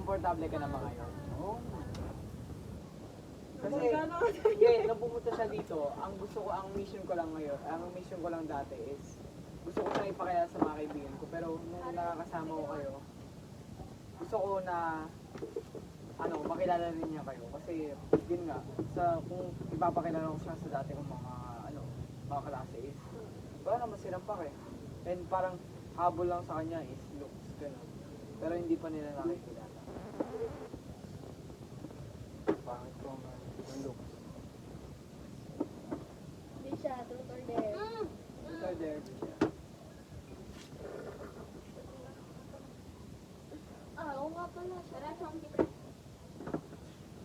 komportable ka naman ngayon. Oo. Kasi, yeah, nung pumunta siya dito, ang mission ko lang ngayon, ang mission ko lang dati is, gusto ko siyang ipakaya sa mga kaibigan ko, pero nung nakakasama ko kayo, gusto ko na, makilala rin niya kayo. Kasi, yun nga, kung ipapakilala ko siya sa dati kong mga klase is, wala naman silang pake. And parang, habol lang sa kanya is looks, gano'n. Pero hindi pa nila nakikilala. Pangit ko ang looks. Hindi siya, truth or dare. So there siya. Oo nga pala. Tara, chonky pre.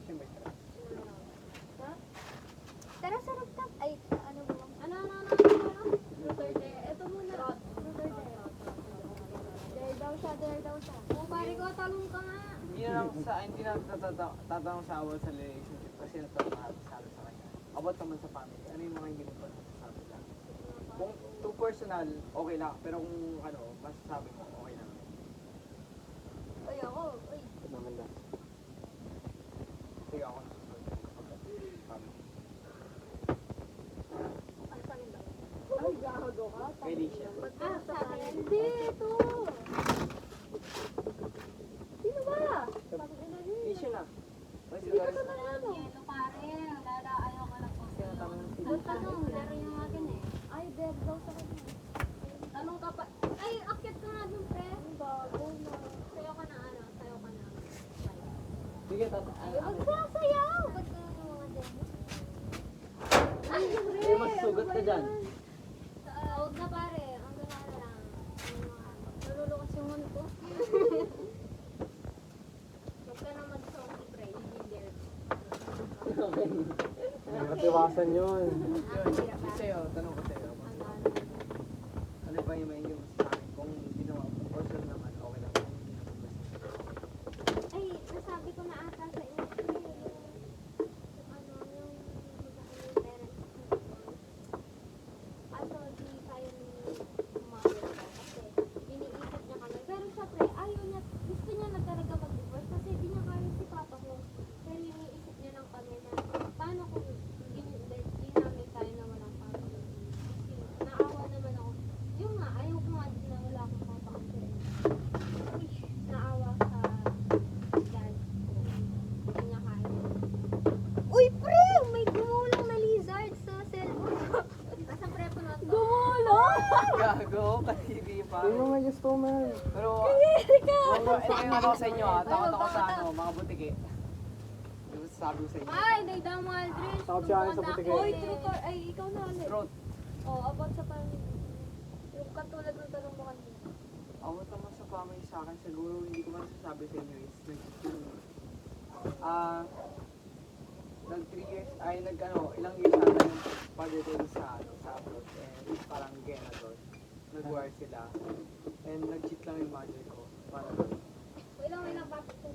Siyempre siya. Ha? Tara sa rooftop. Ay, ano ba? Ano? Truth or dare. Ito muna. Truth or dare. Dare daw siya. Oh, pare ko, talong ka nga. Hindi na tatanong sa awal sa relationship kasi natatanong sa kanya. About naman sa family, ano yung mga hindi mo pa nasasabi lang? Kung too personal, okay lang. Pero kung masasabi mo, okay lang. Ay, ako. Uy. Maganda. Sige ako nasusunod. Family. Ano sa akin ba? Ay, gago ka. Kay Alicia. Sa akin. Hindi, ito. Sino ba? Alicia na. Hindi ka naman ano. pare, wala na, ayaw ka lang po. Ang tanong, laro yung akin eh. Ay, dare daw sa akin. Tanong ka pa, ay, akyat ka nga dun, pre. Ang bago na. Sayo ka na, sayo ka na. Sige, Magsasayaw! Ba't ka naman mga demo? Ay, Eh, mas sugat ka dyan. Huwag na pare, ang gano'n lang. nalulukas yung mano ko. Huwag ka na mag-songy, pre, hindi there. Nakatiwasan yun. Sa'yo, tanong ko sa'yo. Ano ba yung maingin mo sa akin? Kung ginawa mo, person naman, okay lang. Kung hindi naman basta. Ay, nasabi ko na ata sa inyo. Yung parents ko. Di tayo ni umawit ko kasi iniisip niya kami. Pero syempre, ayaw niya, gusto niya na talaga mag-divorce kasi di niya kaya si papa ko. Pero iniisip niya lang kami na paano kung di namin tayo na walang papa ko. Kasi naawa naman ako. Yung nga, ayaw ko nga din na wala akong papa kasi naawa sa dad ko. Hindi niya kaya. Uy, pre! May gumulong na lizard sa cellphone ko. Nasaan pre po na to? Gumulong! Gago, kasi hindi pa. Hindi mo nga gusto, man. Pero, Erika! ito yung ano ko sa inyo ha. Takot ako sa mga butiki. Yung sabi ko sa inyo. Ay, dayda mo, Aldrin. Takot siya sa butike. Uy, truth or... Ay, ikaw na ulit. Truth. Oh, about sa family. Yung katulad ng tanong mo kanina. Awat naman sa family sa akin, siguro hindi ko man sasabi sa inyo is ilang years ata yung father ko sa abroad and parang gay na doon. Nag-war sila and nag-cheat lang yung mother ko. Parang Wait lang, bakit kung